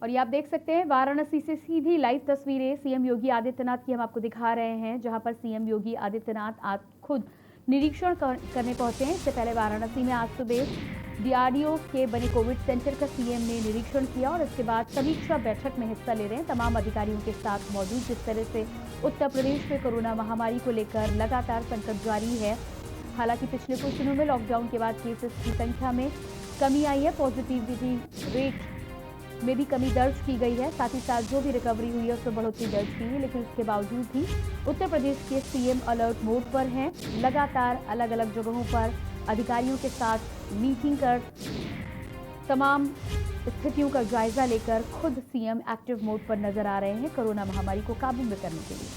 और ये आप देख सकते हैं वाराणसी से सीधी लाइव तस्वीरें सीएम योगी आदित्यनाथ की हम आपको दिखा रहे हैं, जहां पर सीएम योगी आदित्यनाथ आज खुद निरीक्षण करने पहुंचे हैं। इससे पहले वाराणसी में आज सुबह डीआरडीओ के बने कोविड सेंटर का सीएम ने निरीक्षण किया और इसके बाद समीक्षा बैठक में हिस्सा ले रहे हैं। तमाम अधिकारियों के साथ मौजूद। जिस तरह से उत्तर प्रदेश में कोरोना महामारी को लेकर लगातार संकट जारी है, हालांकि पिछले कुछ दिनों में लॉकडाउन के बाद केसेस की संख्या में कमी आई है, पॉजिटिविटी रेट में भी कमी दर्ज की गई है। साथ ही साथ जो भी रिकवरी हुई है उसमें बढ़ोतरी दर्ज की है, लेकिन उसके बावजूद भी उत्तर प्रदेश के सीएम अलर्ट मोड पर हैं। लगातार अलग अलग जगहों पर अधिकारियों के साथ मीटिंग कर तमाम स्थितियों का जायजा लेकर खुद सीएम एक्टिव मोड पर नजर आ रहे हैं कोरोना महामारी को काबू में करने के लिए।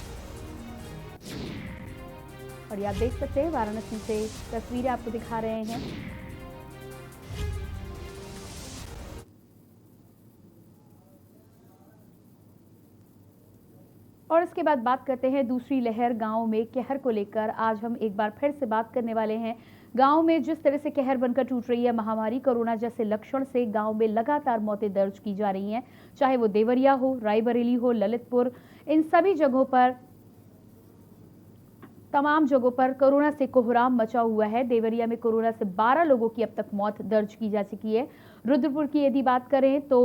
और ये आप देख सकते हैं वाराणसी से तस्वीरें आपको दिखा रहे हैं। और इसके बाद बात करते हैं दूसरी लहर गांव में कहर को लेकर। आज हम एक बार फिर से बात करने वाले हैं गांव में जिस तरह से कहर बनकर टूट रही है महामारी। कोरोना जैसे लक्षण से गांव में लगातार मौतें दर्ज की जा रही हैं, चाहे वो देवरिया हो, रायबरेली हो, ललितपुर, इन सभी जगहों पर तमाम जगहों पर कोरोना से कोहराम मचा हुआ है। देवरिया में कोरोना से 12 लोगों की अब तक मौत दर्ज की जा चुकी है। रुद्रपुर की यदि बात करें तो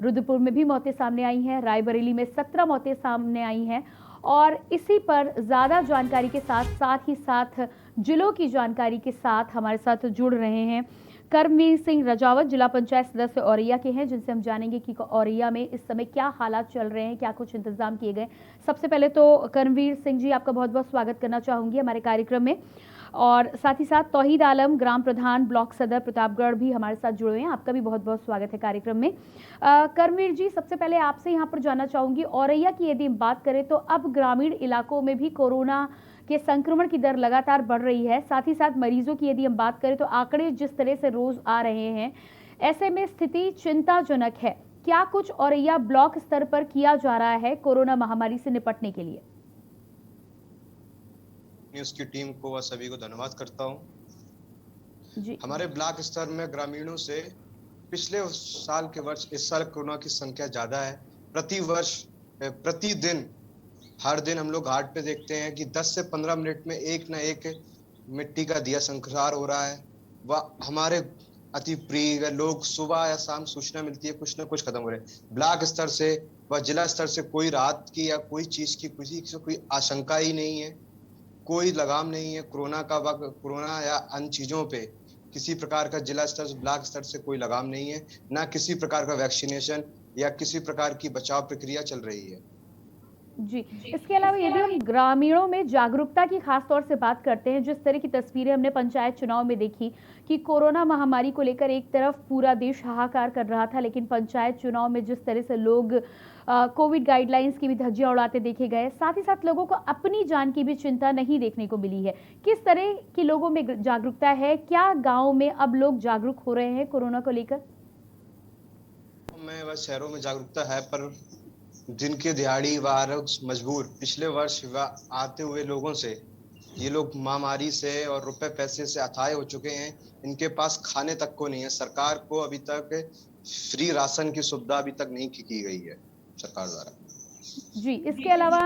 रुद्रपुर में भी मौतें सामने आई हैं। रायबरेली में 17 मौतें सामने आई हैं। और इसी पर ज्यादा जानकारी के साथ ही साथ जिलों की जानकारी के साथ हमारे साथ जुड़ रहे हैं कर्मवीर सिंह रजावत, जिला पंचायत सदस्य औरैया के हैं, जिनसे हम जानेंगे कि औरैया में इस समय क्या हालात चल रहे हैं, क्या कुछ इंतजाम किए गए। सबसे पहले तो कर्मवीर सिंह जी, आपका बहुत बहुत स्वागत करना चाहूंगी हमारे कार्यक्रम में। और साथ ही साथ तौहीद आलम, ग्राम प्रधान ब्लॉक सदर प्रतापगढ़, भी हमारे साथ जुड़े हुए हैं। आपका भी बहुत बहुत स्वागत है कार्यक्रम में। कर्मवीर जी, सबसे पहले आपसे यहाँ पर जानना चाहूंगी, औरैया की यदि बात करें तो अब ग्रामीण इलाकों में भी कोरोना के संक्रमण की दर लगातार बढ़ रही है। साथ ही साथ मरीजों की यदि हम बात करें तो आंकड़े जिस तरह से रोज आ रहे हैं, ऐसे में स्थिति चिंताजनक है। क्या कुछ औरैया ब्लॉक स्तर पर किया जा रहा है कोरोना महामारी से निपटने के लिए? न्यूज़ की टीम को व सभी को धन्यवाद करता हूं। जी। हमारे ब्लॉक स्तर में ग्रामीणों से पिछले साल के वर्ष इस साल कोरोना की संख्या ज्यादा है। प्रतिदिन हर दिन हम लोग घाट पे देखते हैं कि 10 से 15 मिनट में एक ना एक मिट्टी का दिया संस्कार हो रहा है। वह हमारे अति प्रिय लोग सुबह या शाम सूचना मिलती है कुछ ना कुछ खत्म हो रहे हैं। ब्लॉक स्तर से व जिला स्तर से कोई राहत की या कोई चीज की किसी से कोई आशंका ही नहीं है, कोई लगाम नहीं है कोरोना का। कोरोना या अन्य चीजों पे किसी प्रकार का जिला स्तर से ब्लॉक स्तर से कोई लगाम नहीं है, ना किसी प्रकार का वैक्सीनेशन या किसी प्रकार की बचाव प्रक्रिया चल रही है। जी, इसके अलावा यदि हम ग्रामीणों में जागरूकता की खास तौर से बात करते हैं, जिस तरह की तस्वीरें हमने पंचायत चुनाव में देखी कि कोरोना महामारी को लेकर एक तरफ पूरा देश हाहाकार कर रहा था, लेकिन पंचायत चुनाव में जिस तरह से लोग कोविड गाइडलाइंस की भी धज्जियां उड़ाते देखे गए, साथ ही साथ लोगों को अपनी जान की भी चिंता नहीं देखने को मिली है। किस तरह की लोगों में जागरूकता है? क्या गाँव में अब लोग जागरूक हो रहे हैं कोरोना को लेकर? में व शहरों में जागरूकता है, पर जिनके दिहाड़ी व मजबूर पिछले वर्ष आते हुए लोगों से ये लोग महामारी से और रुपए पैसे से अथाह हो चुके हैं। इनके पास खाने तक को नहीं है। सरकार को अभी तक फ्री राशन की सुविधा अभी तक नहीं की गई है सरकार द्वारा। जी, इसके अलावा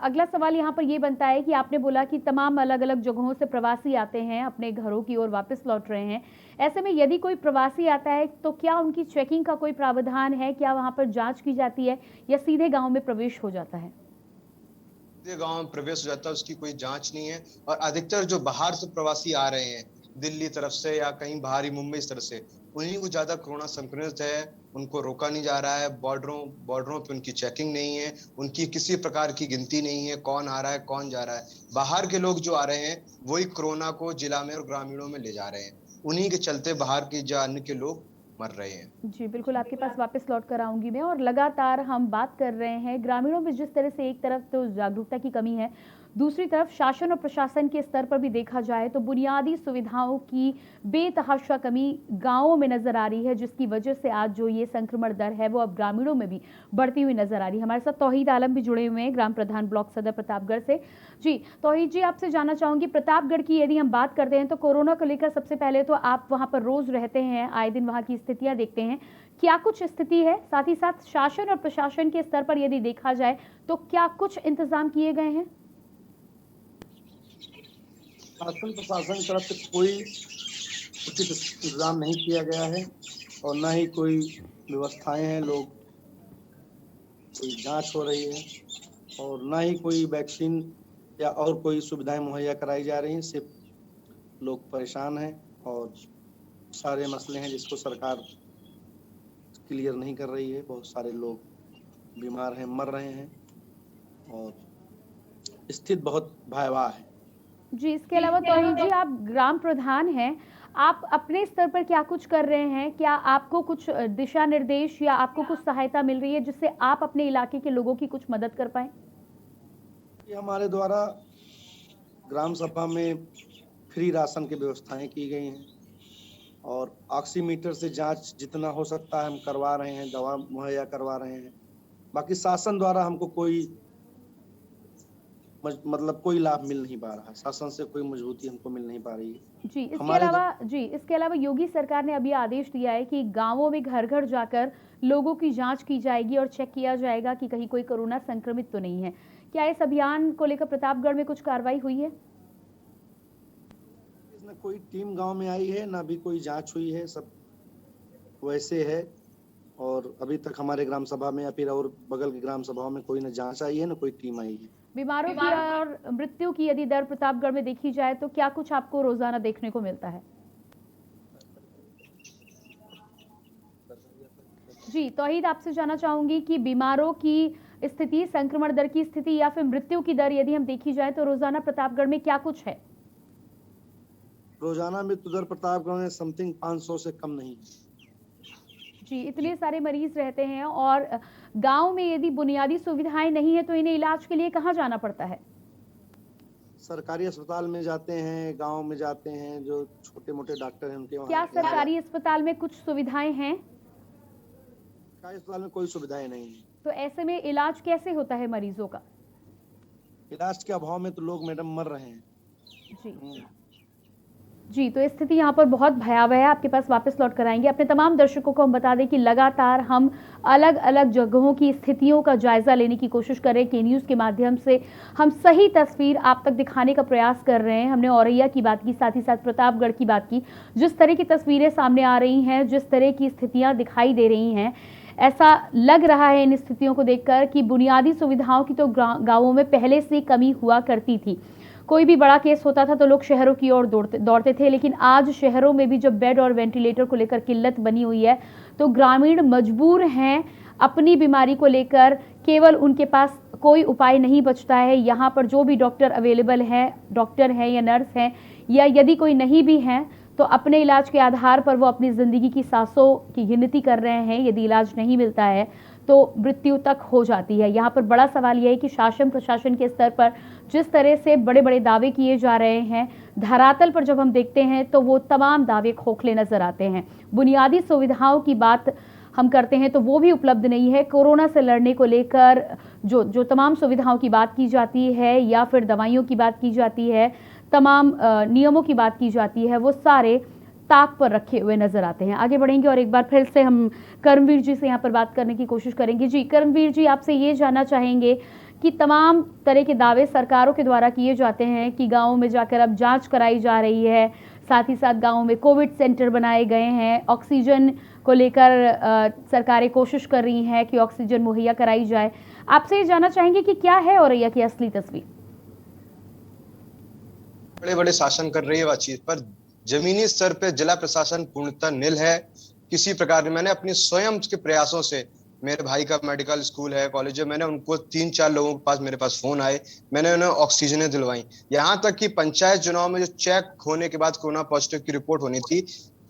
अगला सवाल यहाँ पर ये बनता है कि आपने बोला कि तमाम अलग-अलग जगहों से प्रवासी आते हैं, अपने घरों की ओर वापस लौट रहे हैं। ऐसे में यदि कोई प्रवासी आता है तो क्या उनकी चेकिंग का कोई प्रावधान है? क्या वहाँ पर जांच की जाती है या सीधे गांव में प्रवेश हो जाता है? सीधे गांव में प्रवेश हो जाता है, उसकी कोई जांच नहीं है। और अधिकतर जो बाहर से प्रवासी आ रहे हैं, दिल्ली तरफ से या कहीं बाहरी मुंबई इस तरफ से, उन्हीं को ज्यादा कोरोना संक्रमित है। उनको रोका नहीं जा रहा है। बॉर्डरों पे उनकी चेकिंग नहीं है, उनकी किसी प्रकार की गिनती नहीं है, कौन आ रहा है कौन जा रहा है। बाहर के लोग जो आ रहे हैं वही कोरोना को जिला में और ग्रामीणों में ले जा रहे हैं। उन्हीं के चलते बाहर के अन्य के लोग मर रहे हैं। जी, बिल्कुल आपके पास वापस लौट कर आऊंगी मैं। और लगातार हम बात कर रहे हैं ग्रामीणों में जिस तरह से एक तरफ तो जागरूकता की कमी है, दूसरी तरफ शासन और प्रशासन के स्तर पर भी देखा जाए तो बुनियादी सुविधाओं की बेतहाशा कमी गांवों में नजर आ रही है, जिसकी वजह से आज जो ये संक्रमण दर है वो अब ग्रामीणों में भी बढ़ती हुई नजर आ रही है। हमारे साथ तौहीद आलम भी जुड़े हुए हैं, ग्राम प्रधान ब्लॉक सदर प्रतापगढ़ से। जी तौहीद जी, आपसे जानना चाहूंगी, प्रतापगढ़ की यदि हम बात करते हैं तो कोरोना को लेकर सबसे पहले तो आप वहां पर रोज रहते हैं, आए दिन वहां की स्थितियां देखते हैं, क्या कुछ स्थिति है? साथ ही साथ शासन और प्रशासन के स्तर पर यदि देखा जाए तो क्या कुछ इंतजाम किए गए हैं? शासन प्रशासन की तरफ से कोई उचित इंतजाम नहीं किया गया है और ना ही कोई व्यवस्थाएं हैं, लोग कोई जांच हो रही है और ना ही कोई वैक्सीन या और कोई सुविधाएं मुहैया कराई जा रही हैं। सिर्फ लोग परेशान हैं और सारे मसले हैं जिसको सरकार क्लियर नहीं कर रही है। बहुत सारे लोग बीमार हैं, मर रहे हैं और स्थिति बहुत भयावह है। जी, इसके अलावा तौहीद जी, आप ग्राम प्रधान हैं, आप अपने स्तर पर क्या कुछ कर रहे हैं? क्या आपको कुछ दिशा निर्देश या आपको कुछ सहायता मिल रही है जिससे आप अपने इलाके के लोगों की कुछ मदद कर पाएं? हमारे द्वारा ग्राम सभा में फ्री राशन की व्यवस्थाएं की गई हैं और ऑक्सीमीटर से जांच जितना हो सकता है हम करवा रहे हैं, दवा मुहैया करवा रहे हैं। बाकी शासन द्वारा हमको कोई कोई लाभ मिल नहीं पा रहा है, शासन से कोई मजबूती हमको मिल नहीं पा रही है। इसके अलावा योगी सरकार ने अभी आदेश दिया है कि गांवों में घर घर जाकर लोगों की जांच की जाएगी और चेक किया जाएगा कि कहीं कोई कोरोना संक्रमित तो नहीं है। क्या इस अभियान को लेकर प्रतापगढ़ में कुछ कार्रवाई हुई है? न कोई टीम गांव में आई है, ना भी कोई जांच हुई है, सब वैसे है और अभी तक हमारे ग्राम सभा में या फिर और बगल की ग्राम सभाओं में कोई न जांच आई है, न कोई टीम आई है। बीमारों की और मृत्यु की यदि दर प्रतापगढ़ में देखी जाए तो क्या कुछ आपको रोजाना देखने को मिलता है? जी तौहीद, आपसे जानना चाहूंगी कि बीमारों की स्थिति, संक्रमण दर की स्थिति या फिर मृत्यु की दर यदि हम देखी जाए तो रोजाना प्रतापगढ़ में क्या कुछ है? रोजाना मृत्यु दर प्रतापगढ़ में समथिंग 500 से कम नहीं है। जी, इतने सारे मरीज रहते हैं और गांव में यदि बुनियादी सुविधाएं नहीं है तो इन्हें इलाज के लिए कहाँ जाना पड़ता है? सरकारी अस्पताल में जाते हैं, गांव में जाते हैं, जो छोटे मोटे डॉक्टर हैं उनके वहाँ। क्या सरकारी अस्पताल में कुछ सुविधाएं हैं? सरकारी अस्पताल में कोई सुविधाएं नहीं है। तो ऐसे में इलाज कैसे होता है मरीजों का? इलाज के अभाव में तो लोग मैडम मर रहे हैं। जी, तो स्थिति यहाँ पर बहुत भयावह है। आपके पास वापस लौट कर आएंगे। अपने तमाम दर्शकों को हम बता दें कि लगातार हम अलग अलग जगहों की स्थितियों का जायजा लेने की कोशिश कर रहे हैं। के न्यूज़ के माध्यम से हम सही तस्वीर आप तक दिखाने का प्रयास कर रहे हैं। हमने औरैया की बात की, साथ ही साथ प्रतापगढ़ की बात की। जिस तरह की तस्वीरें सामने आ रही हैं, जिस तरह की स्थितियाँ दिखाई दे रही हैं, ऐसा लग रहा है इन स्थितियों को देखकर कि बुनियादी सुविधाओं की तो गाँवों में पहले से कमी हुआ करती थी। कोई भी बड़ा केस होता था तो लोग शहरों की ओर दौड़ते थे, लेकिन आज शहरों में भी जब बेड और वेंटिलेटर को लेकर किल्लत बनी हुई है तो ग्रामीण मजबूर हैं अपनी बीमारी को लेकर। केवल उनके पास कोई उपाय नहीं बचता है। यहाँ पर जो भी डॉक्टर अवेलेबल हैं, डॉक्टर हैं या नर्स हैं, या यदि कोई नहीं भी हैं तो अपने इलाज के आधार पर वो अपनी ज़िंदगी की सांसों की गिनती कर रहे हैं। यदि इलाज नहीं मिलता है तो मृत्यु तक हो जाती है। यहाँ पर बड़ा सवाल यह है कि शासन प्रशासन के स्तर पर जिस तरह से बड़े बड़े दावे किए जा रहे हैं, धरातल पर जब हम देखते हैं तो वो तमाम दावे खोखले नजर आते हैं। बुनियादी सुविधाओं की बात हम करते हैं तो वो भी उपलब्ध नहीं है। कोरोना से लड़ने को लेकर जो तमाम सुविधाओं की बात की जाती है या फिर दवाइयों की बात की जाती है, तमाम नियमों की बात की जाती है, वो सारे ताक पर रखे हुए नजर आते हैं। आगे बढ़ेंगे और एक बार फिर से हम कर्मवीर जी से यहाँ पर बात करने की कोशिश करेंगे। जी कर्मवीर जी, आपसे ये जानना चाहेंगे कि तमाम तरह के दावे सरकारों के द्वारा किए जाते हैं कि गाँव में जाकर अब जांच कराई जा रही है, साथ ही साथ गाँव में कोविड सेंटर बनाए गए हैं, ऑक्सीजन को लेकर सरकारें कोशिश कर रही हैं कि ऑक्सीजन मुहैया कराई जाए। आपसे ये जानना चाहेंगे कि क्या है औरैया की असली तस्वीर? बड़े बड़े शासन कर रही है बातचीत पर जमीनी स्तर पे जिला प्रशासन पूर्णतः निल है। किसी प्रकार में मैंने अपने स्वयं के प्रयासों से, मेरे भाई का मेडिकल स्कूल है, कॉलेज है, मैंने उनको 3-4 लोगों के पास मेरे पास फोन आए, मैंने उन्हें ऑक्सीजन दिलवाई। यहाँ तक कि पंचायत चुनाव में जो चेक होने के बाद कोरोना पॉजिटिव की रिपोर्ट होनी थी,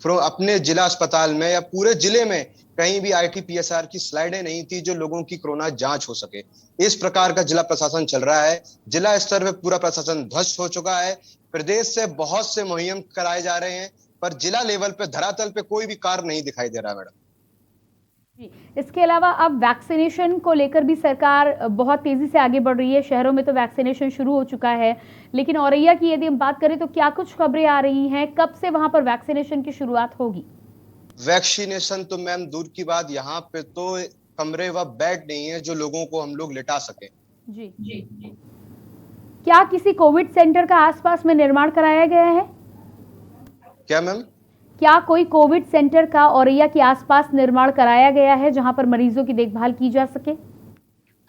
अपने जिला अस्पताल में या पूरे जिले में कहीं भी आरटी-पीसीआर की स्लाइडें नहीं थी जो लोगों की कोरोना जांच हो सके। इस प्रकार का जिला प्रशासन चल रहा है। जिला स्तर पे पूरा प्रशासन ध्वस्त हो चुका है। प्रदेश से बहुत से मुहिम कराए जा रहे हैं, पर जिला लेवल पे धरातल पे कोई भी कार्य नहीं दिखाई दे रहा मैडम। जी, इसके अलावा अब वैक्सीनेशन को लेकर भी सरकार बहुत तेजी से आगे बढ़ रही है। शहरों में तो वैक्सीनेशन शुरू हो चुका है, लेकिन औरैया की यदि हम बात करें तो क्या कुछ खबरें आ रही हैं, कब से वहां पर वैक्सीनेशन की शुरुआत होगी? वैक्सीनेशन तो मैम दूर की बात, यहाँ पे तो कमरे व बेड नहीं है जो लोगों को हम लोग लिटा सके। जी जी। क्या किसी कोविड सेंटर का आसपास में निर्माण कराया गया है? क्या मैम? क्या कोई कोविड सेंटर का औरैया के आसपास निर्माण कराया गया है जहां पर मरीजों की देखभाल की जा सके?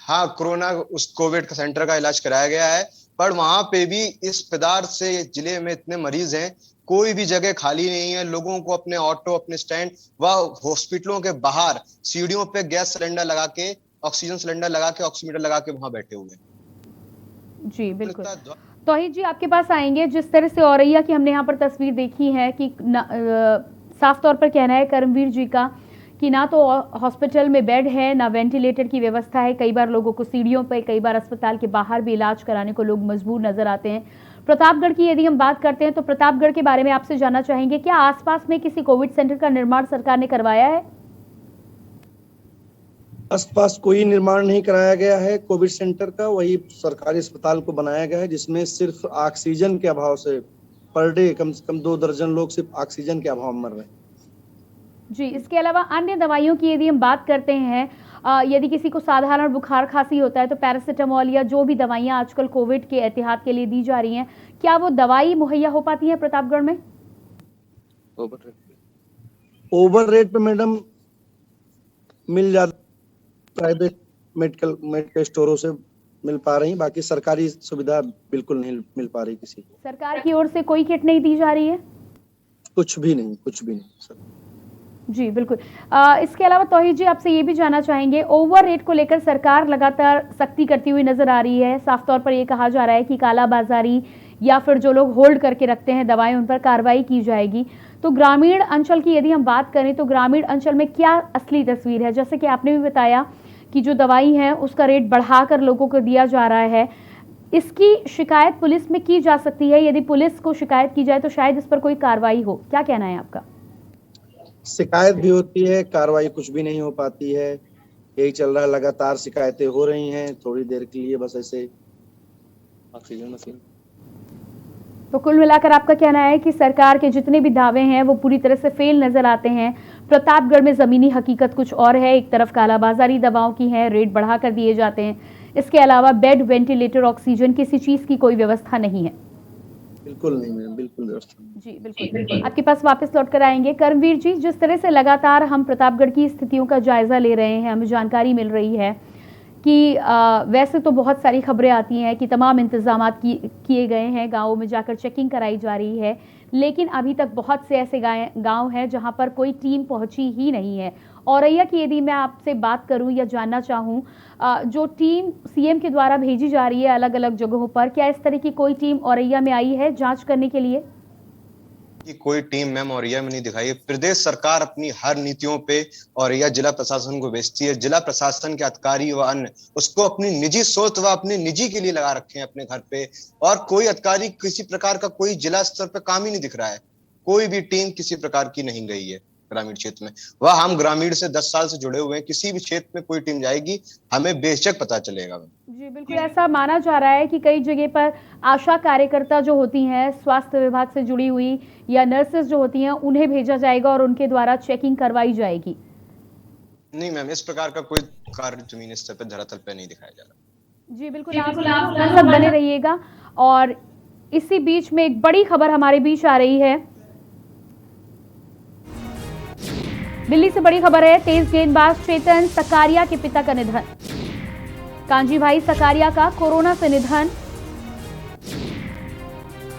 हाँ, कोरोना उस कोविड सेंटर का इलाज कराया गया है, पर वहां पे भी इस प्रकार से जिले में इतने मरीज हैं, कोई भी जगह खाली नहीं है। लोगों को अपने ऑटो, अपने स्टैंड व हॉस्पिटलों के बाहर सीढ़ियों पे गैस सिलेंडर लगा के, ऑक्सीजन सिलेंडर लगा के, ऑक्सीमीटर लगा के वहां बैठे हुए हैं। जी बिल्कुल। तौहीद जी, आपके पास आएंगे। जिस तरह से औरैया की हमने यहाँ पर तस्वीर देखी है कि साफ तौर पर कहना है कर्मवीर जी का कि ना तो हॉस्पिटल में बेड है, ना वेंटिलेटर की व्यवस्था है। कई बार लोगों को सीढ़ियों पर, कई बार अस्पताल के बाहर भी इलाज कराने को लोग मजबूर नजर आते हैं। प्रतापगढ़ की यदि हम बात करते हैं तो प्रतापगढ़ के बारे में आपसे जानना चाहेंगे, क्या आसपास में किसी कोविड सेंटर का निर्माण सरकार ने करवाया है? आसपास कोई निर्माण नहीं कराया गया है कोविड सेंटर का। वही सरकारी अस्पताल को बनाया गया है, जिसमें सिर्फ ऑक्सीजन के अभाव से पर डे कम से कम 2 दर्जन लोग सिर्फ ऑक्सीजन के अभाव में मर रहे हैं। जी, इसके अलावा अन्य दवाइयों की यदि हम बात करते हैं, यदि किसी को साधारण बुखार खांसी होता है तो पैरासिटामोल या जो भी दवाइयां आजकल कोविड के एहतियात के लिए दी जा रही हैं, क्या वो दवाई मुहैया हो पाती है प्रतापगढ़ में? ओवर रेट पे मैडम मिल जाती, प्राइवेट मेडिकल स्टोरों से मिल पा रही, बाकी सरकारी सुविधा बिल्कुल नहीं मिल पा रही किसी को। सरकार की ओर से कोई किट नहीं दी जा रही है? कुछ भी नहीं सर। जी बिल्कुल। इसके अलावा तौहीद जी, आपसे ये भी जानना चाहेंगे, ओवर रेट को लेकर सरकार लगातार सख्ती करती हुई नजर आ रही है। साफ तौर पर यह कहा जा रहा है कि कालाबाजारी या फिर जो लोग होल्ड करके रखते हैं दवाएं, उन पर कार्रवाई की जाएगी। तो ग्रामीण अंचल की यदि हम बात करें तो ग्रामीण अंचल में क्या असली तस्वीर है? जैसे कि आपने भी बताया कि जो दवाई है उसका रेट बढ़ाकर लोगों को दिया जा रहा है, इसकी शिकायत पुलिस में की जा सकती है। यदि पुलिस को शिकायत की जाए तो शायद इस पर कोई कार्रवाई हो, क्या कहना है आपका? शिकायत भी होती है, कार्रवाई कुछ भी नहीं हो पाती है। यही चल रहा है, लगातार शिकायतें हो रही हैं थोड़ी देर के लिए, बस ऐसे ऑक्सीजन मशीन। तो कुल मिलाकर आपका कहना है कि सरकार के जितने भी दावे हैं वो पूरी तरह से फेल नजर आते हैं। प्रतापगढ़ में जमीनी हकीकत कुछ और है। एक तरफ कालाबाजारी दवाओं की है, रेट बढ़ाकर दिए जाते हैं। इसके अलावा बेड, वेंटिलेटर, ऑक्सीजन, किसी चीज की कोई व्यवस्था नहीं है। बिल्कुल नहीं मैम, बिल्कुल व्यवस्था नहीं। जी बिल्कुल। आपके पास वापस लौट कर आएंगे। कर्मवीर जी, जिस तरह से लगातार हम प्रतापगढ़ की स्थितियों का जायजा ले रहे हैं, हमें जानकारी मिल रही है कि वैसे तो बहुत सारी खबरें आती हैं कि तमाम इंतजाम किए गए हैं, गाँवों में जाकर चेकिंग कराई जा रही है, लेकिन अभी तक बहुत से ऐसे गांव हैं जहां पर कोई टीम पहुंची ही नहीं है। औरैया की यदि मैं आपसे बात करूं या जानना चाहूं, जो टीम सीएम के द्वारा भेजी जा रही है अलग अलग जगहों पर, क्या इस तरह की कोई टीम औरैया में आई है जांच करने के लिए? कि कोई टीम मैम औरैया में नहीं दिखाई है। प्रदेश सरकार अपनी हर नीतियों पे औरैया जिला प्रशासन को भेजती है। जिला प्रशासन के अधिकारी व अन्य उसको अपनी निजी सोच व अपने निजी के लिए लगा रखे हैं अपने घर पे, और कोई अधिकारी किसी प्रकार का कोई जिला स्तर पे काम ही नहीं दिख रहा है। कोई भी टीम किसी प्रकार की नहीं गई है ग्रामीण क्षेत्र में। वह हम ग्रामीण से 10 साल से जुड़े हुए हैं, किसी भी क्षेत्र में कोई टीम जाएगी हमें बेशक पता चलेगा। जी बिल्कुल। ऐसा माना जा रहा है कि कई जगह पर आशा कार्यकर्ता जो होती हैं, स्वास्थ्य विभाग से जुड़ी हुई, या नर्सेस जो होती हैं, उन्हें भेजा जाएगा और उनके द्वारा चेकिंग करवाई जाएगी। नहीं मैम, इस प्रकार का कोई कार्य जमीनी स्तर पर धरातल पर नहीं दिखाया जा रहा। जी बिल्कुल। आप सब बने रहिएगा। और इसी बीच में एक बड़ी खबर हमारे बीच आ रही है। दिल्ली से बड़ी खबर है, तेज गेंदबाज चेतन सकारिया के पिता का निधन। कांजी भाई सकारिया का कोरोना से निधन।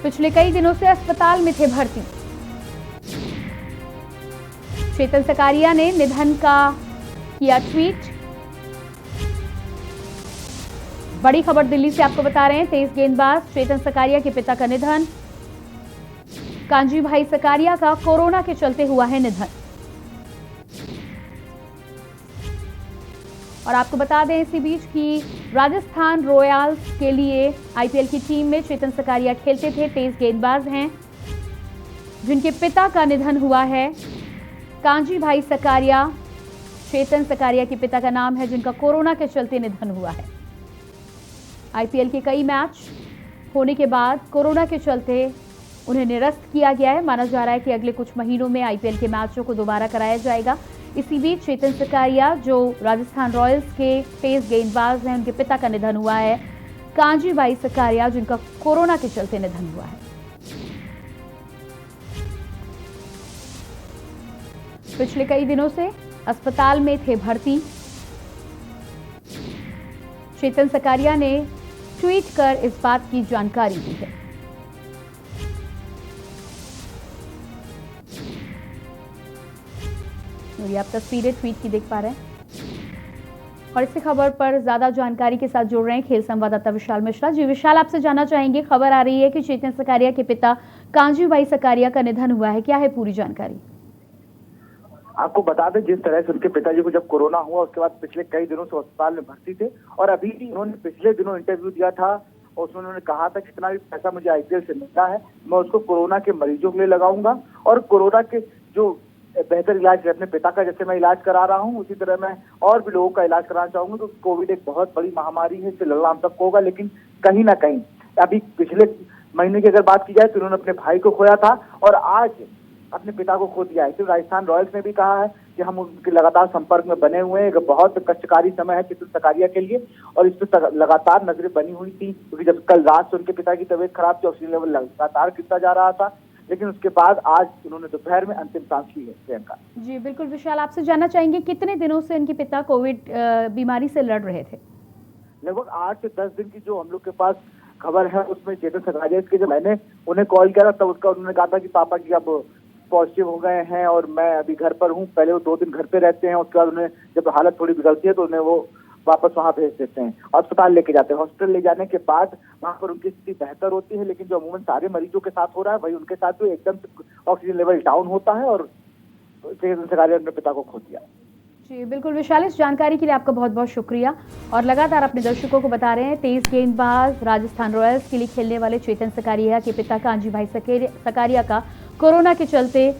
पिछले कई दिनों से अस्पताल में थे भर्ती। चेतन सकारिया ने निधन का किया ट्वीट। बड़ी खबर दिल्ली से आपको बता रहे हैं, तेज गेंदबाज चेतन सकारिया के पिता का निधन। कांजी भाई सकारिया का कोरोना के चलते हुआ है निधन। और आपको बता दें इसी बीच कि राजस्थान रॉयल्स के लिए आईपीएल की टीम में चेतन सकारिया खेलते थे। तेज गेंदबाज हैं जिनके पिता का निधन हुआ है। कांजी भाई सकारिया चेतन सकारिया के पिता का नाम है, जिनका कोरोना के चलते निधन हुआ है। आईपीएल के कई मैच होने के बाद कोरोना के चलते उन्हें निरस्त किया गया है। माना जा रहा है कि अगले कुछ महीनों में आईपीएल के मैचों को दोबारा कराया जाएगा। इसी बीच चेतन सकारिया जो राजस्थान रॉयल्स के तेज गेंदबाज हैं, उनके पिता का निधन हुआ है। कांजी भाई सकारिया जिनका कोरोना के चलते निधन हुआ है। पिछले कई दिनों से अस्पताल में थे भर्ती। चेतन सकारिया ने ट्वीट कर इस बात की जानकारी दी है। ये आप तस्वीरें ट्वीट की देख पा रहे हैं। और इसी खबर पर ज्यादा जानकारी के साथ जुड़ रहे हैं खेल संवाददाता विशाल मिश्रा। जी विशाल, आपसे जानना चाहेंगे, खबर आ रही है कि चेतन सकारिया के पिता कांजी भाई सकारिया का निधन हुआ है, क्या है पूरी जानकारी? आपको बता दें, जिस तरह से उनके पिताजी को जब कोरोना हुआ उसके बाद पिछले कई दिनों से अस्पताल में भर्ती थे और अभी उन्होंने पिछले दिनों इंटरव्यू दिया था और उसमें उन्होंने कहा था कितना भी पैसा मुझे आईपीएल से मिलता है मैं उसको कोरोना के मरीजों के लिए लगाऊंगा और कोरोना के जो बेहतर इलाज अपने पिता का जैसे मैं इलाज करा रहा हूं उसी तरह मैं और भी लोगों का इलाज कराना चाहूंगा। तो कोविड एक बहुत बड़ी महामारी है, इससे लड़ना हम सबको होगा, लेकिन कहीं ना कहीं अभी पिछले महीने की अगर बात की जाए तो उन्होंने अपने भाई को खोया था और आज अपने पिता को खो दिया है। तो राजस्थान रॉयल्स ने भी कहा है कि हम उनके लगातार संपर्क में बने हुए हैं। बहुत कष्टकारी समय है चेतन सकारिया के लिए और इस पर लगातार नजरें बनी हुई थी, क्योंकि जब कल रात से उनके पिता की तबीयत खराब थी, ऑक्सीजन लेवल लगातार गिरता जा रहा था, लेकिन उसके बाद आज उन्होंने दोपहर में अंतिम सांस ली है। प्रियंका जी बिल्कुल विशाल, आपसे जानना चाहेंगे कितने दिनों से इनके पिता कोविड बीमारी से लड़ रहे थे? लगभग 8 से 10 दिन की जो हम लोग के पास खबर है उसमें चेतन सकारिया के जब मैंने उन्हें कॉल किया तब उसका उन्होंने कहा था कि पापा की अब पॉजिटिव हो गए हैं और मैं अभी घर पर हूँ। पहले वो 2 दिन घर पे रहते हैं, उसके बाद उन्हें जब हालत थोड़ी बिगड़ती है तो उन्हें वो वापस वहां भेज देते हैं, अस्पताल लेके जाते हैं। हॉस्पिटल ले जाने के बाद वहां पर उनकी स्थिति बेहतर होती है, लेकिन जो अमूमन सारे मरीजों के साथ हो रहा है वही उनके साथ भी एकदम से ऑक्सीजन लेवल डाउन होता है और चेतन सकारिया ने अपने पिता को खो दिया। जी बिल्कुल विशाल, इस जानकारी के लिए आपका बहुत बहुत शुक्रिया। और लगातार अपने दर्शकों को बता रहे हैं, तेज गेंदबाज राजस्थान रॉयल्स के लिए खेलने वाले चेतन सकारिया के पिता कांजी भाई सकारिया का कोरोना के चलते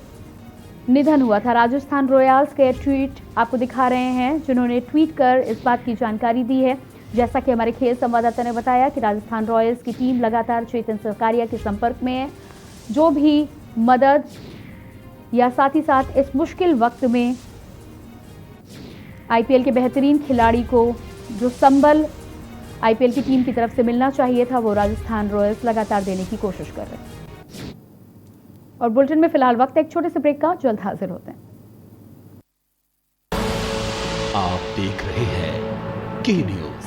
निधन हुआ था। राजस्थान रॉयल्स के ट्वीट आपको दिखा रहे हैं, जिन्होंने ट्वीट कर इस बात की जानकारी दी है। जैसा कि हमारे खेल संवाददाता ने बताया कि राजस्थान रॉयल्स की टीम लगातार चेतन सकारिया के संपर्क में है। जो भी मदद या साथ ही साथ इस मुश्किल वक्त में आईपीएल के बेहतरीन खिलाड़ी को जो संबल आईपीएल की टीम की तरफ से मिलना चाहिए था, वो राजस्थान रॉयल्स लगातार देने की कोशिश कर रहे हैं। और बुलेटिन में फिलहाल वक्त है एक छोटे से ब्रेक का, जल्द हाजिर होते हैं। आप देख रहे हैं के न्यूज,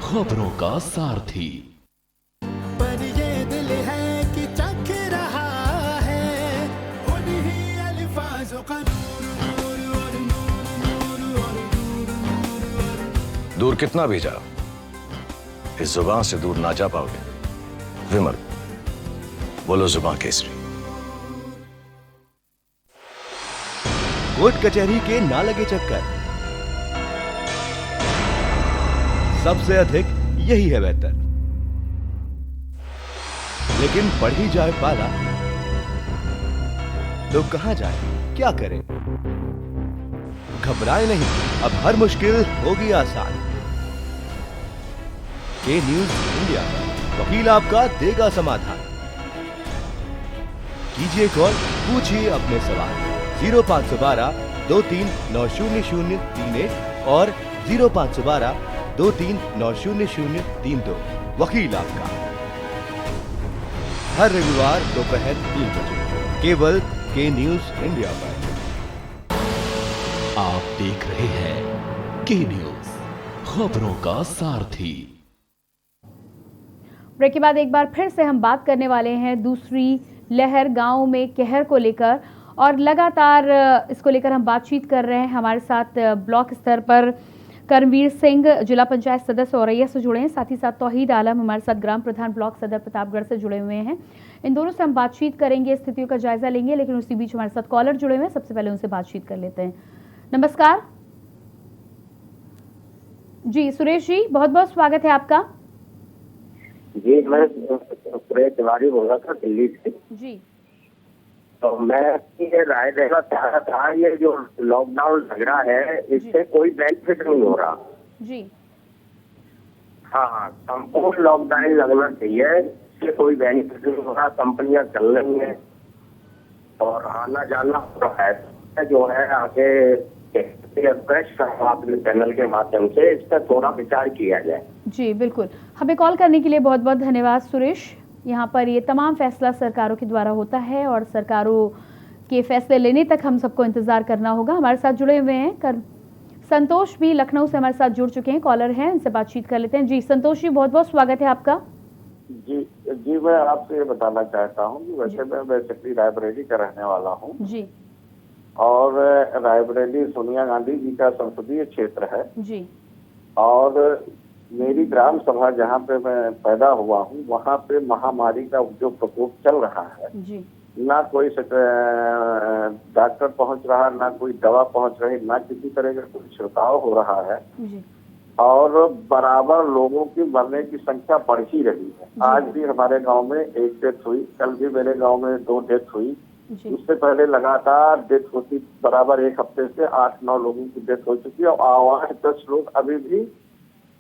खबरों का सारथी। पर ये दिल है कि चख रहा है उन्हीं अल्फाजों का दूर कितना भी जाओ, इस जुबान से दूर ना जा पाओगे। विमल, बोलो जुबान केसरी। कोर्ट कचहरी के ना लगे चक्कर, सबसे अधिक यही है बेहतर। लेकिन बढ़ ही जाए पाला तो कहां जाए, क्या करें? घबराए नहीं, अब हर मुश्किल होगी आसान। के न्यूज इंडिया का वकील आपका देगा समाधान। कीजिए कॉल, पूछिए अपने सवाल। 0512 23900031 और 0512 23900032। वकील आपका हर रविवार दोपहर 3 बजे केवल के न्यूज इंडिया पर। आप देख रहे हैं के न्यूज, खबरों का सारथी। ब्रेक के बाद एक बार फिर से हम बात करने वाले हैं दूसरी लहर गांव में कहर को लेकर, और लगातार इसको लेकर हम बातचीत कर रहे हैं। हमारे साथ ब्लॉक स्तर पर कर्मवीर सिंह जिला पंचायत सदस्य औरैया से जुड़े हैं, साथ ही साथ तौहीद आलम हमारे साथ ग्राम प्रधान ब्लॉक सदर प्रतापगढ़ से जुड़े हुए हैं। इन दोनों से हम बातचीत करेंगे, स्थितियों का जायजा लेंगे, लेकिन उसी बीच हमारे साथ कॉलर जुड़े हुए हैं। सबसे पहले उनसे बातचीत कर लेते हैं। नमस्कार जी, सुरेश जी, बहुत बहुत स्वागत है आपका। जी, मैं सुरेश तिवारी बोल रहा था दिल्ली से जी। तो मैं ये राय देना चाह रहा था, ये जो लॉकडाउन लग रहा है इससे कोई बेनिफिट नहीं हो रहा जी। हाँ, संपूर्ण लॉकडाउन लगना चाहिए, इससे कोई बेनिफिट नहीं हो रहा। कंपनियां चल रही हैं और आना जाना है जो है आगे अपने चैनल के माध्यम से इस पर थोड़ा विचार किया जाए। जी बिल्कुल, हमें कॉल करने के लिए बहुत बहुत धन्यवाद सुरेश। यहाँ पर ये तमाम फैसला सरकारों के द्वारा होता है और सरकारों के फैसले लेने तक हम सबको इंतजार करना होगा। हमारे साथ जुड़े हुए हैं संतोष भी लखनऊ से हमारे साथ जुड़ चुके हैं, कॉलर हैं, इनसे बातचीत कर लेते हैं। जी संतोष जी, बहुत बहुत स्वागत है आपका। जी मैं आपसे ये बताना चाहता हूँ कि वैसे मैं बेसिकली रायबरेली का रहने वाला हूँ जी, और रायबरेली सोनिया गांधी जी का संसदीय क्षेत्र है जी, और मेरी ग्राम सभा जहाँ पे मैं पैदा हुआ हूँ वहाँ पे महामारी का जो प्रकोप चल रहा है जी, ना कोई डॉक्टर पहुँच रहा, ना कोई दवा पहुँच रही, ना किसी तरह का कोई छिड़काव हो रहा है जी, और बराबर लोगों की मरने की संख्या बढ़ ही रही है। आज भी हमारे गांव में एक डेथ हुई, कल भी मेरे गांव में 2 डेथ हुई, उससे पहले लगातार डेथ होती, बराबर एक हफ्ते से 8-9 लोगों की डेथ हो चुकी है और 8-10 लोग अभी भी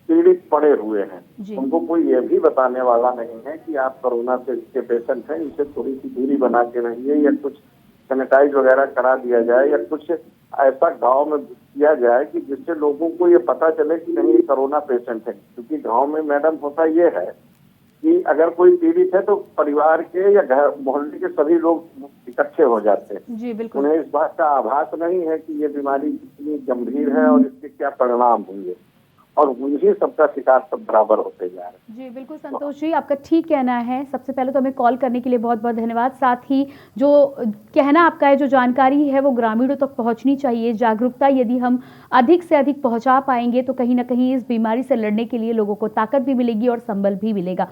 पीड़ित पड़े हुए हैं। उनको कोई ये भी बताने वाला नहीं है कि आप कोरोना से के पेशेंट हैं, इनसे थोड़ी सी दूरी बना के रहिए या कुछ सैनिटाइज वगैरह करा दिया जाए या कुछ ऐसा गांव में किया जाए कि जिससे लोगों को ये पता चले कि नहीं ये कोरोना पेशेंट है। क्योंकि गांव में मैडम होता ये है कि अगर कोई पीड़ित है तो परिवार के या घर मोहल्ले के सभी लोग इकट्ठे हो जाते हैं। जी बिल्कुल। उन्हें इस बात का आभास नहीं है कि ये बीमारी कितनी गंभीर है और इसके क्या परिणाम होंगे, और उन्हीं सबका शिकार सब बराबर होते जा रहे हैं। जी बिल्कुल संतोष जी, आपका ठीक कहना है। सबसे पहले तो हमें कॉल करने के लिए बहुत बहुत धन्यवाद। साथ ही जो कहना आपका है, जो जानकारी है वो ग्रामीणों तक पहुंचनी चाहिए। जागरूकता यदि हम अधिक से अधिक पहुंचा पाएंगे तो कहीं ना कहीं इस बीमारी से लड़ने के लिए लोगों को ताकत भी मिलेगी और संबल भी मिलेगा।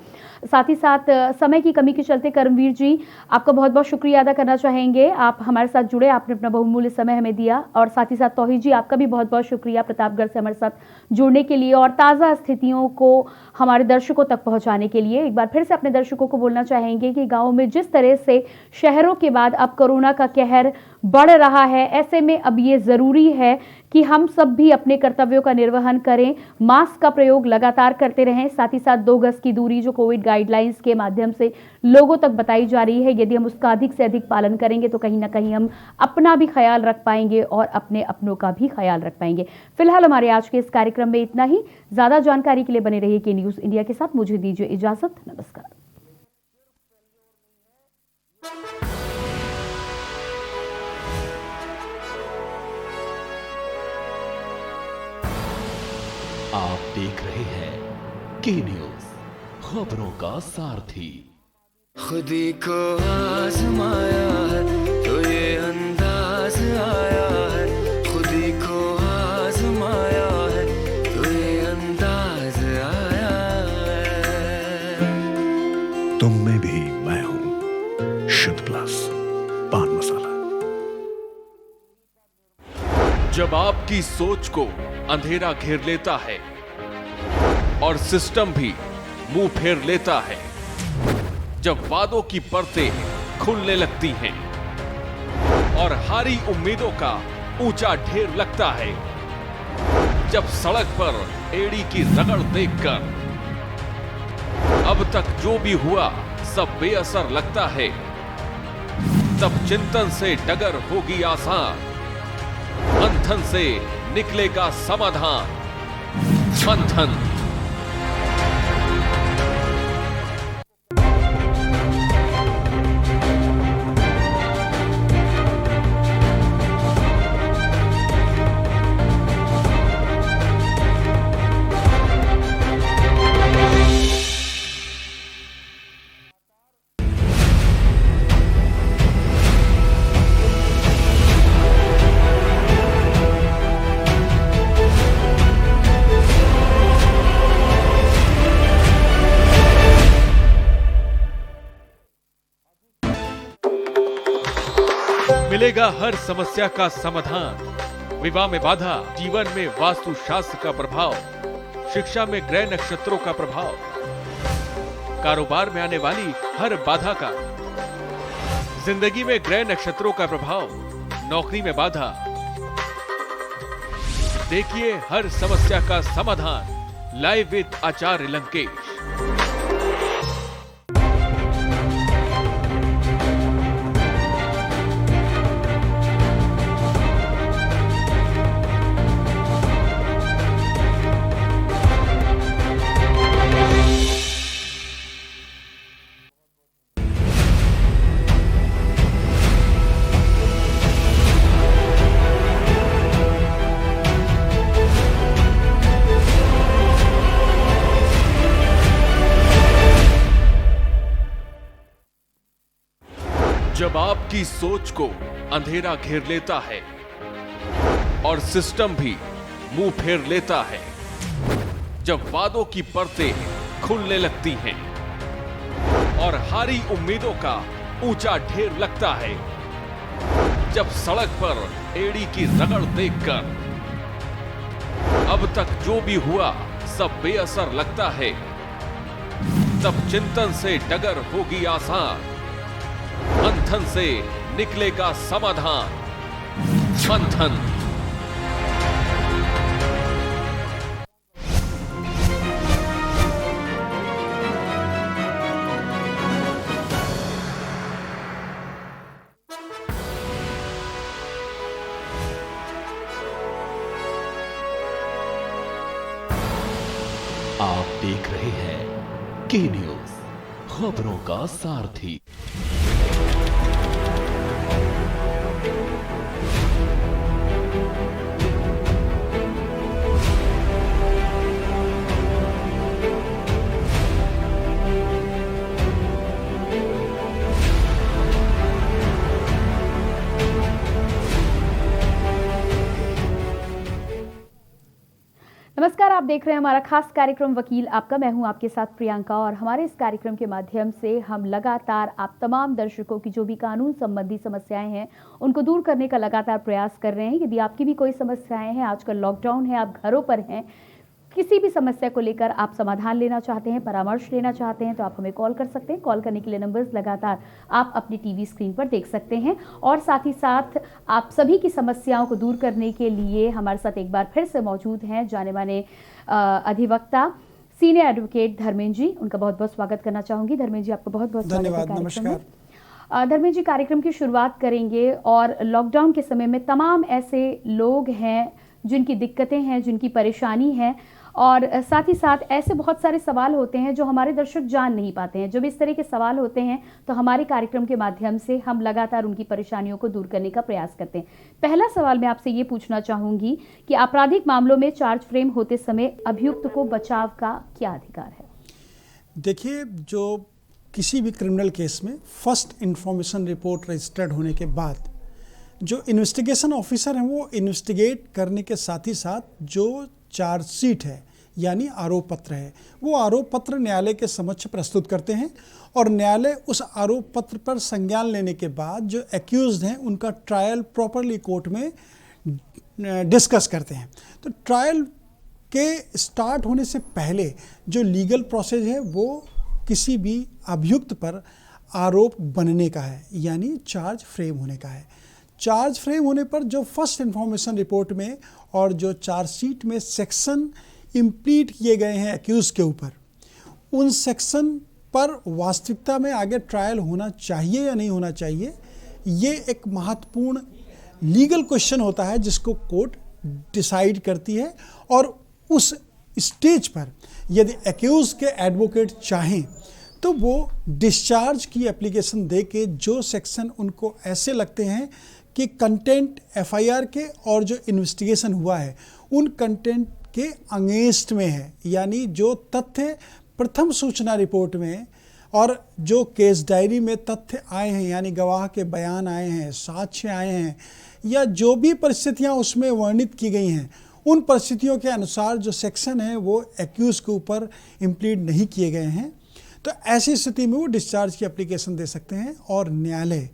साथ ही साथ समय की कमी के चलते कर्मवीर जी आपका बहुत बहुत शुक्रिया अदा करना चाहेंगे, आप हमारे साथ जुड़े, आपने अपना बहुमूल्य समय हमें दिया। और साथ ही साथ तौहीद जी आपका भी बहुत बहुत शुक्रिया प्रतापगढ़ से हमारे साथ जुड़ने के लिए और ताज़ा स्थितियों को हमारे दर्शकों तक पहुंचाने के लिए। एक बार फिर से अपने दर्शकों को बोलना चाहेंगे कि गाँव में जिस तरह से शहरों के बाद अब कोरोना का कहर बढ़ रहा है, ऐसे में अब ये ज़रूरी है कि हम सब भी अपने कर्तव्यों का निर्वहन करें, मास्क का प्रयोग लगातार करते रहें। साथ ही साथ 2 गज की दूरी जो कोविड गाइडलाइंस के माध्यम से लोगों तक बताई जा रही है, यदि हम उसका अधिक से अधिक पालन करेंगे तो कहीं ना कहीं हम अपना भी ख्याल रख पाएंगे और अपने अपनों का भी ख्याल रख पाएंगे। फिलहाल हमारे आज के इस कार्यक्रम में इतना ही। ज़्यादा जानकारी के लिए बने रहिए के न्यूज़ इंडिया के साथ। मुझे दीजिए इजाज़त, नमस्कार। आप देख रहे हैं के न्यूज़, खबरों का सारथी। खुदी को आजमाया है तो ये अंदाज आया है, खुदी को आजमाया है तो ये अंदाज आया है। तुम में भी मैं हूं, शुद्ध प्लस पान मसाला। जब आपकी सोच को अंधेरा घेर लेता है और सिस्टम भी मुंह फेर लेता है, जब वादों की परतें खुलने लगती हैं और हारी उम्मीदों का ऊंचा ढेर लगता है, जब सड़क पर एड़ी की रगड़ देखकर अब तक जो भी हुआ सब बेअसर लगता है, तब चिंतन से डगर होगी आसान, मंथन से निकलेगा समाधान। मंथन मिलेगा हर समस्या का समाधान। विवाह में बाधा, जीवन में वास्तु शास्त्र का प्रभाव, शिक्षा में ग्रह नक्षत्रों का प्रभाव, कारोबार में आने वाली हर बाधा का, जिंदगी में ग्रह नक्षत्रों का प्रभाव, नौकरी में बाधा। देखिए हर समस्या का समाधान लाइव विद आचार्य लंकेश। जब आपकी सोच को अंधेरा घेर लेता है और सिस्टम भी मुंह फेर लेता है, जब वादों की परतें खुलने लगती हैं और हारी उम्मीदों का ऊंचा ढेर लगता है, जब सड़क पर एड़ी की रगड़ देखकर अब तक जो भी हुआ सब बेअसर लगता है, तब चिंतन से डगर होगी आसान, मंथन से निकलेगा समाधान। मंथन। आप देख रहे हैं के न्यूज, खबरों का सारथी। नमस्कार, आप देख रहे हैं हमारा खास कार्यक्रम वकील आपका। मैं हूं आपके साथ प्रियंका और हमारे इस कार्यक्रम के माध्यम से हम लगातार आप तमाम दर्शकों की जो भी कानून संबंधी समस्याएं हैं उनको दूर करने का लगातार प्रयास कर रहे हैं। यदि आपकी भी कोई समस्याएं हैं, आजकल लॉकडाउन है, आप घरों पर हैं, किसी भी समस्या को लेकर आप समाधान लेना चाहते हैं, परामर्श लेना चाहते हैं, तो आप हमें कॉल कर सकते हैं। कॉल करने के लिए नंबर्स लगातार आप अपनी टीवी स्क्रीन पर देख सकते हैं। और साथ ही साथ आप सभी की समस्याओं को दूर करने के लिए हमारे साथ एक बार फिर से मौजूद हैं जाने माने अधिवक्ता सीनियर एडवोकेट धर्मेंद्र जी। उनका बहुत बहुत स्वागत करना चाहूंगी। धर्मेंद्र जी, आपका बहुत बहुत धन्यवाद। नमस्कार। धर्मेंद्र जी, कार्यक्रम की शुरुआत करेंगे। और लॉकडाउन के समय में तमाम ऐसे लोग हैं जिनकी दिक्कतें हैं, जिनकी परेशानी है, और साथ ही साथ ऐसे बहुत सारे सवाल होते हैं जो हमारे दर्शक जान नहीं पाते हैं। जब इस तरह के सवाल होते हैं तो हमारे कार्यक्रम के माध्यम से हम लगातार उनकी परेशानियों को दूर करने का प्रयास करते हैं। पहला सवाल मैं आपसे ये पूछना चाहूँगी कि आपराधिक मामलों में चार्ज फ्रेम होते समय अभियुक्त को बचाव का क्या अधिकार है? देखिए, जो किसी भी क्रिमिनल केस में फर्स्ट इंफॉर्मेशन रिपोर्ट रजिस्टर्ड होने के बाद जो इन्वेस्टिगेशन ऑफिसर हैं वो इन्वेस्टिगेट करने के साथ ही साथ जो चार्जशीट है यानी आरोप पत्र है, वो आरोप पत्र न्यायालय के समक्ष प्रस्तुत करते हैं और न्यायालय उस आरोप पत्र पर संज्ञान लेने के बाद जो एक्यूज्ड हैं उनका ट्रायल प्रॉपरली कोर्ट में डिस्कस करते हैं। तो ट्रायल के स्टार्ट होने से पहले जो लीगल प्रोसेस है वो किसी भी अभियुक्त पर आरोप बनने का है, यानी चार्ज फ्रेम होने का है। चार्ज फ्रेम होने पर जो फर्स्ट इंफॉर्मेशन रिपोर्ट में और जो चार्जशीट में सेक्शन इम्प्लीट किए गए हैं एक्यूज के ऊपर, उन सेक्शन पर वास्तविकता में आगे ट्रायल होना चाहिए या नहीं होना चाहिए, ये एक महत्वपूर्ण लीगल क्वेश्चन होता है जिसको कोर्ट डिसाइड करती है। और उस स्टेज पर यदि एक्यूज के एडवोकेट चाहें तो वो डिस्चार्ज की एप्लीकेशन दे के जो सेक्शन उनको ऐसे लगते हैं कि कंटेंट एफआईआर के और जो इन्वेस्टिगेशन हुआ है उन कंटेंट के अगेंस्ट में है, यानी जो तथ्य प्रथम सूचना रिपोर्ट में और जो केस डायरी में तथ्य आए हैं, यानी गवाह के बयान आए हैं, साक्ष्य आए हैं, या जो भी परिस्थितियां उसमें वर्णित की गई हैं, उन परिस्थितियों के अनुसार जो सेक्शन है वो एक्यूज के ऊपर इम्प्लीट नहीं किए गए हैं, तो ऐसी स्थिति में वो डिस्चार्ज की एप्लीकेशन दे सकते हैं और न्यायालय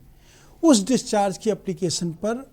उस डिस्चार्ज की एप्लीकेशन पर